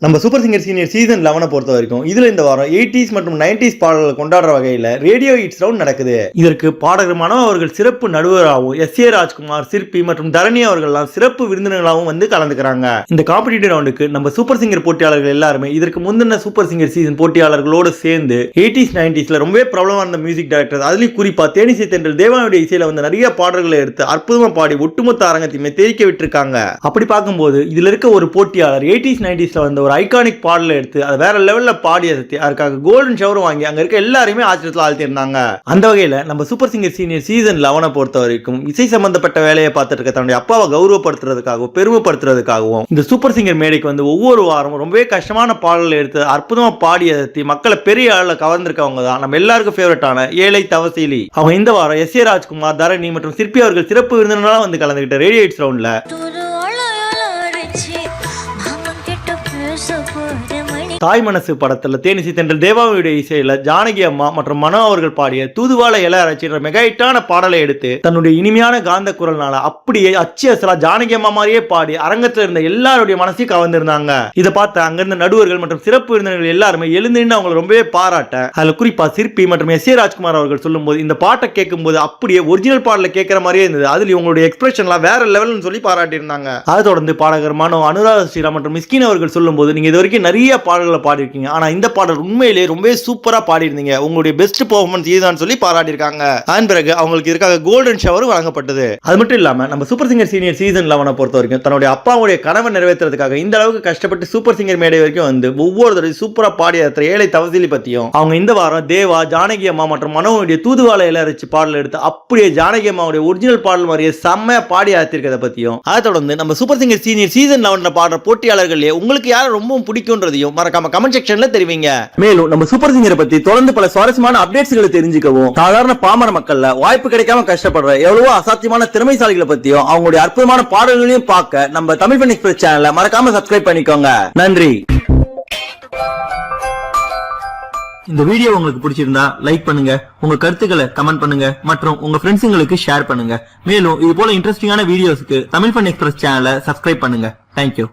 நம்ம super singer senior season 11 பொறுத்த வரைக்கும் இதுல இந்த வாரம் 80s மற்றும் 90s பாடல்களை கொண்டாடுற வகையில ரேடியோ ஹிட்ஸ் ரவுண்ட் நடக்குது. இதற்கு பாடகர் மனோ அவர்கள் சிறப்பு நடுவராகவும், எஸ்.ஏ. ராஜ்குமார், சிற்பி மற்றும் தரணி அவர்கள்லாம் சிறப்பு விருந்தினர்களாகவும் வந்து கலந்துக்கிறாங்க. இந்த காம்படிட்டிவ் ரவுண்டுக்கு நம்ம சூப்பர் சிங்கர் போட்டியாளர்கள் எல்லாருமே இதற்கு முந்தின சூப்பர் சிங்கர் சீசன் போட்டியாளர்களோடு சேர்ந்து 80s 90sல ரொம்பவே பிரபலமான இருந்த மியூசிக் டைரக்டர், அதுலயும் குறிப்பா தேனிசை தென்றல் தேவாவுடைய இசையில வந்து நிறைய பாடல்களை எடுத்து அற்புதமா பாடி ஒட்டுமொத்த அரங்கத்தையுமே தெரிவிக்க விட்டுருக்காங்க. அப்படி பார்க்கும்போது இதுல இருக்க ஒரு போட்டியாளர் 80s 90sல வந்த ஒரு ஐகானிக் பாடல எடுத்து அதை வேற லெவல்ல பாடி அதுக்காக கோல்டன் ஷவர் வாங்கி அங்க இருக்க எல்லாருமே ஆச்சரியத்தில் ஆழ்த்திருந்தாங்க. அந்த வகையில நம்ம சூப்பர் சிங்கர் சீனியர் சீசன் 11 பொறுத்த வரைக்கும் இசை சம்பந்தப்பட்ட வேலையை பார்த்துட்டு இருக்க தன்னுடைய அப்பாவை கௌரவப்படுத்துறதுக்காகவும் பெருமைப்படுத்துறதுக்காகவும் இந்த சூப்பர் சிங்கர் மேடைக்கு வந்து ஒவ்வொரு வாரமும் ரொம்பவே கஷ்டமான பாடல்களை எடுத்து அற்புதமா பாடி அதை மக்களை பெரிய அளவில் கவர்ந்திருக்கவங்க தான் நம்ம எல்லாருக்கும் ஃபேவரட்டான ஏழை தவசீலி. அவங்க இந்த வாரம் எஸ்.ஏ. ராஜ்குமார், தரணி மற்றும் சிற்பி அவர்கள் சிறப்பு விருந்தினர்களாக வந்து கலந்துகிட்ட ரேடியோ ஹிட்ஸ் ரவுண்ட்ல தாய் மனசு படத்துல தேனிசை தென்றல் தேவாவுடைய இசையில ஜானகி அம்மா மற்றும் மனோ அவர்கள் பாடிய தூதுவாள இல அரைச்சின்ற மெகாயிட்டான பாடலை எடுத்து தன்னுடைய இனிமையான காந்த குரல்னால அப்படியே அச்சு அசலா ஜானகி அம்மா மாதிரியே பாடி அரங்கத்தில் இருந்த எல்லாருடைய மனசையும் கவர்ந்திருந்தாங்க. இதை பார்த்து அங்கிருந்த நடுவர்கள் மற்றும் சிறப்பு விருந்தினர்கள் எல்லாருமே எழுந்து அவங்களை ரொம்பவே பாராட்ட, அதுல குறிப்பா சிற்பி மற்றும் எஸ்.ஏ. ராஜ்குமார் அவர்கள் சொல்லும் போது இந்த பாட்டை கேட்கும் போது அப்படியே ஒரிஜினல் பாடல கேட்கிற மாதிரியே இருந்தது. அதுல உங்களுடைய எக்ஸ்பிரஷன்லாம் வேற லெவல்னு சொல்லி பாராட்டி இருந்தாங்க. அதை தொடர்ந்து பாடகர் மனோ, அனுராதா ஸ்ரீராம் மற்றும் மிஸ்கின் அவர்கள் சொல்லும் போது நீங்க இது வரைக்கும் நிறைய பாடல்களை பாடிருக்கீங்க, ஆனா இந்த பாடல் உண்மையிலேயே ரொம்ப சூப்பரா பாடிருந்தீங்க, உங்களுடைய பெஸ்ட் பெர்ஃபார்மன்ஸ் இதுதான் சொல்லி பாராட்டியிருக்காங்க. அதன் பிறகு அவங்களுக்கு இருக்காக கோல்டன் ஷவர் வழங்கப்பட்டது. அது மட்டும் இல்லாம நம்ம சூப்பர் சிங்கர் சீனியர் சீசன் 11 பொறுத்த வரைக்கும் தன்னுடைய அப்பாவுடைய கனவை நிறைவேற்றுறதுக்காக இந்த அளவுக்கு கஷ்டப்பட்டு சூப்பர் சிங்கர் மேடை வரைக்கும் வந்து ஒவ்வொரு தடவை சூப்பரா பாடிய ஏழை தவசீலி பத்தியும் அவங்க இந்த வாரம் தேவா, ஜானகி அம்மா மற்றும் மனோவுடைய தூதுவாள இல அரைச்சி பாடல் எடுத்து அப்படியே ஜானகி அம்மாவுடைய ஒரிஜினல் பாடல் மாதிரியே செம்மையா பாடி ஆத்திருக்கிறத பத்தியும், அதை தொடர்ந்து நம்ம சூப்பர் சிங்கர் சீனியர் சீசன் 11 பாடுற போட்டியாளர்களே உங்களுக்கு யாரும் ரொம்ப பிடிக்கும்ன்றதையும் மறக்காம கமெண்ட் செக்ஷன்ல தெரிவிங்க. மேலும் நம்ம சூப்பர் சிங்கரை பத்தி தொடர்ந்து பல சுவாரஸ்யமான அப்டேட்ஸ்களை தெரிஞ்சுக்கவும், சாதாரண பாமர மக்கள்ல வாய்ப்பு கிடைக்காம கஷ்டப்படுற எவ்வளவோ அசாத்தியமான திறமைசாலிகளை பத்தியும் அவங்களுடைய அற்புதமான பாடல்களையும் பார்க்க நம்ம தமிழ் ஃபன் எக்ஸ்பிரஸ் சேனலை மறக்காம சப்ஸ்கிரைப் பண்ணிக்கோங்க. நன்றி. இந்த வீடியோ உங்களுக்கு பிடிச்சிருந்தா லைக் பண்ணுங்க, உங்க கருத்துக்களை கமெண்ட் பண்ணுங்க மற்றும் உங்க ஃப்ரெண்ட்ஸுங்களுக்கு ஷேர் பண்ணுங்க. மேலும் இது போல இன்ட்ரெஸ்டிங்கான வீடியோஸ்க்கு தமிழ் ஃபன் எக்ஸ்பிரஸ் சேனலை சப்ஸ்கிரைப் பண்ணுங்க. தேங்க்யூ.